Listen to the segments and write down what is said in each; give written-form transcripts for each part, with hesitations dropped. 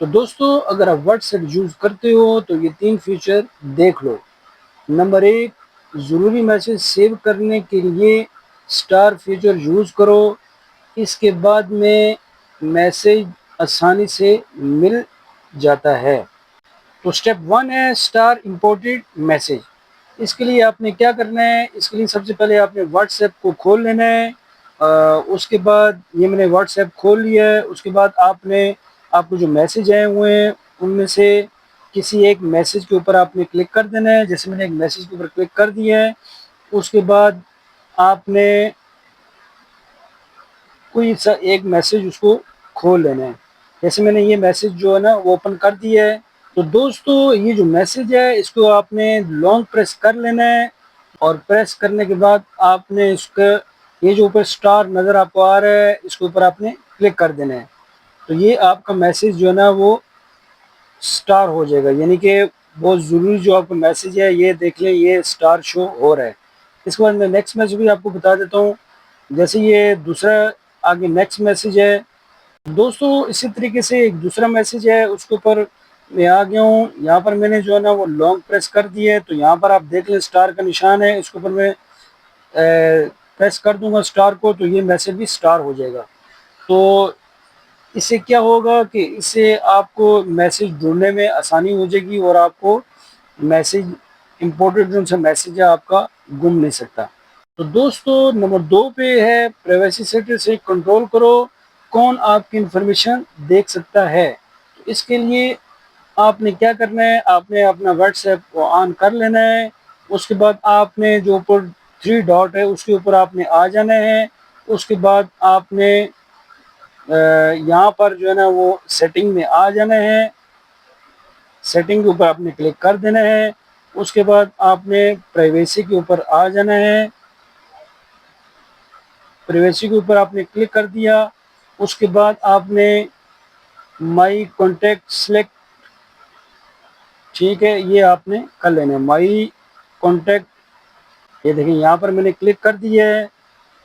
تو دوستو اگر آپ واٹس ایپ یوز کرتے ہو تو یہ 3 فیچر دیکھ لو۔ نمبر 1، ضروری میسج سیو کرنے کے لیے اسٹار فیچر یوز کرو، اس کے بعد میں میسج آسانی سے مل جاتا ہے۔ تو سٹیپ 1 ہے اسٹار امپورٹڈ میسج۔ اس کے لیے آپ نے کیا کرنا ہے، اس کے لیے سب سے پہلے آپ نے واٹس ایپ کو کھول لینا ہے۔ اس کے بعد یہ میں نے واٹس ایپ کھول لیا ہے، اس کے بعد آپ کو جو میسج آئے ہوئے ہیں ان میں سے کسی ایک میسج کے اوپر آپ نے کلک کر دینا ہے۔ جیسے میں نے ایک میسج کے اوپر کلک کر دیا ہے، اس کے بعد آپ نے کوئی سا ایک میسج اس کو کھول لینا ہے۔ جیسے میں نے یہ میسج جو ہے نا وہ اوپن کر دیا ہے۔ تو دوستو یہ جو میسج ہے اس کو آپ نے لانگ پریس کر لینا ہے، اور پریس کرنے کے بعد آپ نے اس کا یہ جو اوپر سٹار نظر آپ کو آ رہا ہے اس کے اوپر آپ نے کلک کر دینا ہے۔ تو یہ آپ کا میسج جو ہے نا وہ سٹار ہو جائے گا، یعنی کہ بہت ضروری جو آپ کا میسج ہے یہ دیکھ لیں، یہ سٹار شو ہو رہا ہے۔ اس کے بعد میں نیکسٹ میسج بھی آپ کو بتا دیتا ہوں۔ جیسے یہ دوسرا آگے نیکسٹ میسج ہے دوستو، اسی طریقے سے ایک دوسرا میسج ہے، اس کے اوپر میں آ گیا ہوں۔ یہاں پر میں نے جو ہے نا وہ لانگ پریس کر دی ہے، تو یہاں پر آپ دیکھ لیں سٹار کا نشان ہے، اس کے اوپر میں پریس کر دوں گا سٹار کو، تو یہ میسج بھی سٹار ہو جائے گا۔ تو اس سے کیا ہوگا کہ اس سے آپ کو میسج ڈھونڈنے میں آسانی ہو جائے گی، اور آپ کو میسج امپورٹنٹ جو سے میسج ہے آپ کا گم نہیں سکتا۔ تو دوستو نمبر 2 پہ ہے پرائیویسی سیٹنگ سے کنٹرول کرو کون آپ کی انفارمیشن دیکھ سکتا ہے۔ تو اس کے لیے آپ نے کیا کرنا ہے، آپ نے اپنا واٹس ایپ کو آن کر لینا ہے۔ اس کے بعد آپ نے جو اوپر 3 ڈاٹ ہے اس کے اوپر آپ نے آ جانا ہے۔ اس کے بعد آپ نے یہاں پر جو ہے نا وہ سیٹنگ میں آ جانا ہے، سیٹنگ کے اوپر آپ نے کلک کر دینا ہے۔ اس کے بعد آپ نے پرائیویسی کے اوپر آ جانا ہے، پرائیویسی کے اوپر آپ نے کلک کر دیا۔ اس کے بعد آپ نے مائی کانٹیکٹ سلیکٹ، ٹھیک ہے، یہ آپ نے کر لینا ہے مائی کانٹیکٹ۔ یہ دیکھیں یہاں پر میں نے کلک کر دیا ہے،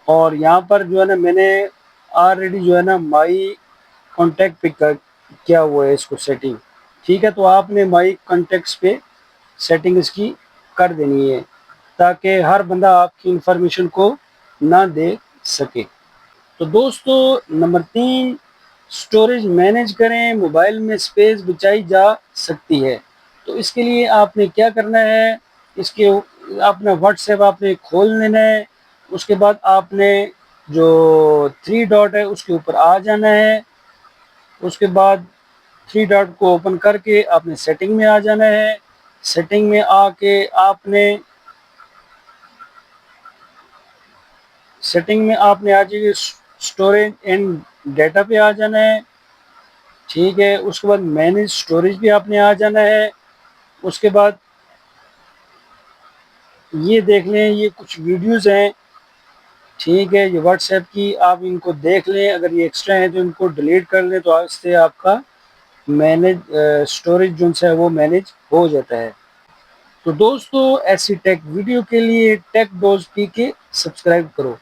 اور یہاں پر جو ہے نا میں نے آلریڈی جو ہے نا مائی کانٹیکٹ پہ کیا ہوا ہے اس کو سیٹنگ، ٹھیک ہے۔ تو آپ نے مائی کانٹیکٹس پہ سیٹنگ اس کی کر دینی ہے، تاکہ ہر بندہ آپ کی انفارمیشن کو نہ دیکھ سکے۔ تو دوستو نمبر 3، سٹوریج مینیج کریں، موبائل میں سپیس بچائی جا سکتی ہے۔ تو اس کے لیے آپ نے کیا کرنا ہے، اس کے اپنا واٹس ایپ آپ نے کھول لینا ہے۔ اس کے بعد آپ نے جو 3 ڈاٹ ہے اس کے اوپر آ جانا ہے۔ اس کے بعد 3 ڈاٹ کو اوپن کر کے آپ نے سیٹنگ میں آ جانا ہے۔ سیٹنگ میں آ کے آپ نے آ جائے اسٹوریج اینڈ ڈیٹا پہ آ جانا ہے، ٹھیک ہے۔ اس کے بعد مینیج اسٹوریج بھی آپ نے آ جانا ہے۔ اس کے بعد یہ دیکھ لیں، یہ کچھ ویڈیوز ہیں، ٹھیک ہے، یہ واٹس ایپ کی، آپ ان کو دیکھ لیں، اگر یہ ایکسٹرا ہیں تو ان کو ڈیلیٹ کر لیں، تو اس سے آپ کا مینیج اسٹوریج جو ہے وہ مینیج ہو جاتا ہے۔ تو دوستو ایسی ٹیک ویڈیو کے لیے ٹیک ڈوز پی کے سبسکرائب کرو۔